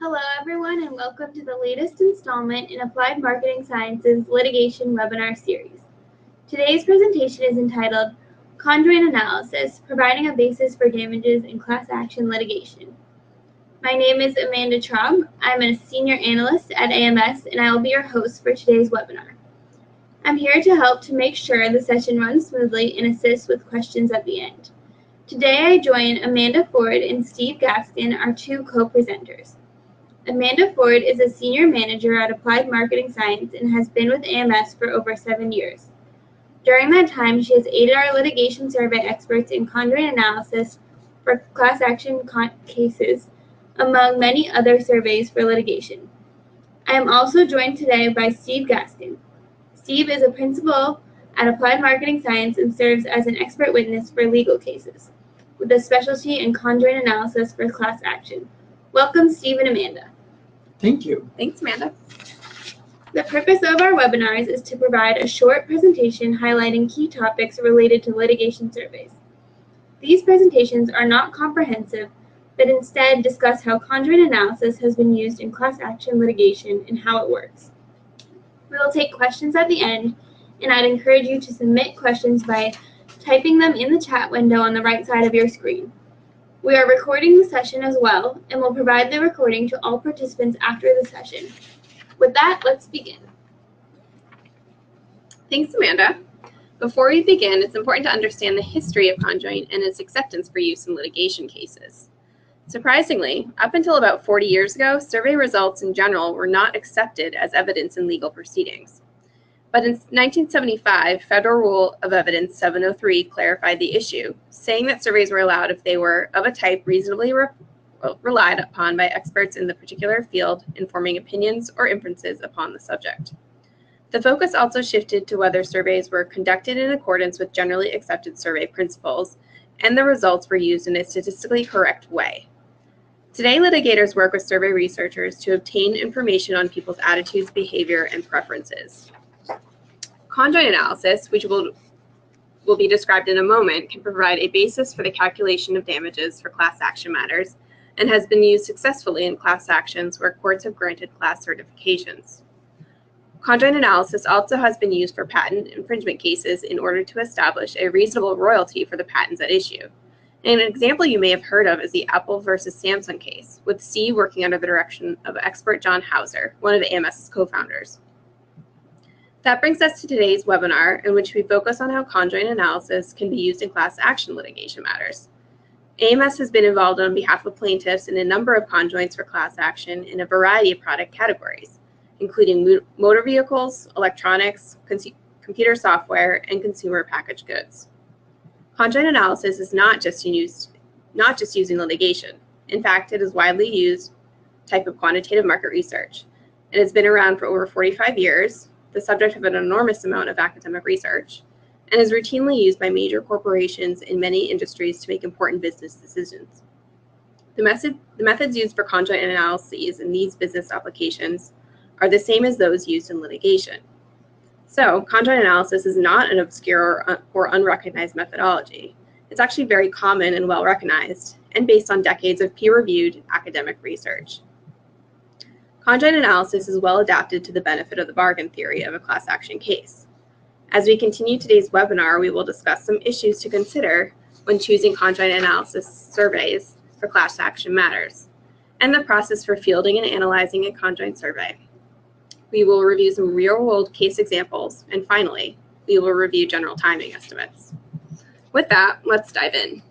Hello, everyone, and welcome to the latest installment in Applied Marketing Sciences Litigation webinar series. Today's presentation is entitled Conjoint Analysis, Providing a Basis for Damages in Class Action Litigation. My name is Amanda Traub. I'm a Senior Analyst at AMS, and I will be your host for today's webinar. I'm here to help to make sure the session runs smoothly and assist with questions at the end. Today, I join Amanda Ford and Steve Gaskin, our two co-presenters. Amanda Ford is a senior manager at Applied Marketing Science and has been with AMS for over 7 years. During that time, she has aided our litigation survey experts in conjoint analysis for class action cases, among many other surveys for litigation. I am also joined today by Steve Gaskin. Steve is a principal at Applied Marketing Science and serves as an expert witness for legal cases, with a specialty in conjoint analysis for class action. Welcome, Steve and Amanda. Thank you. Thanks, Amanda. The purpose of our webinars is to provide a short presentation highlighting key topics related to litigation surveys. These presentations are not comprehensive, but instead discuss how conjoint analysis has been used in class action litigation and how it works. We will take questions at the end, and I'd encourage you to submit questions by typing them in the chat window on the right side of your screen. We are recording the session as well, and will provide the recording to all participants after the session. With that, let's begin. Thanks, Amanda. Before we begin, it's important to understand the history of conjoint and its acceptance for use in litigation cases. Surprisingly, up until about 40 years ago, survey results in general were not accepted as evidence in legal proceedings. But in 1975, Federal Rule of Evidence 703 clarified the issue, saying that surveys were allowed if they were of a type reasonably relied upon by experts in the particular field, informing opinions or inferences upon the subject. The focus also shifted to whether surveys were conducted in accordance with generally accepted survey principles, and the results were used in a statistically correct way. Today, litigators work with survey researchers to obtain information on people's attitudes, behavior, and preferences. Conjoint analysis, which will be described in a moment, can provide a basis for the calculation of damages for class action matters and has been used successfully in class actions where courts have granted class certifications. Conjoint analysis also has been used for patent infringement cases in order to establish a reasonable royalty for the patents at issue. And an example you may have heard of is the Apple versus Samsung case, with Steve working under the direction of expert John Hauser, one of AMS's co-founders. That brings us to today's webinar, in which we focus on how conjoint analysis can be used in class action litigation matters. AMS has been involved on behalf of plaintiffs in a number of conjoints for class action in a variety of product categories, including motor vehicles, electronics, computer software, and consumer packaged goods. Conjoint analysis is not just used in litigation. In fact, it is widely used type of quantitative market research. It has been around for over 45 years, the subject of an enormous amount of academic research, and is routinely used by major corporations in many industries to make important business decisions. The methods used for conjoint analyses in these business applications are the same as those used in litigation. So, conjoint analysis is not an obscure or unrecognized methodology. It's actually very common and well recognized, and based on decades of peer-reviewed academic research. Conjoint analysis is well adapted to the benefit of the bargain theory of a class action case. As we continue today's webinar, we will discuss some issues to consider when choosing conjoint analysis surveys for class action matters, and the process for fielding and analyzing a conjoint survey. We will review some real-world case examples, and finally, we will review general timing estimates. With that, let's dive in.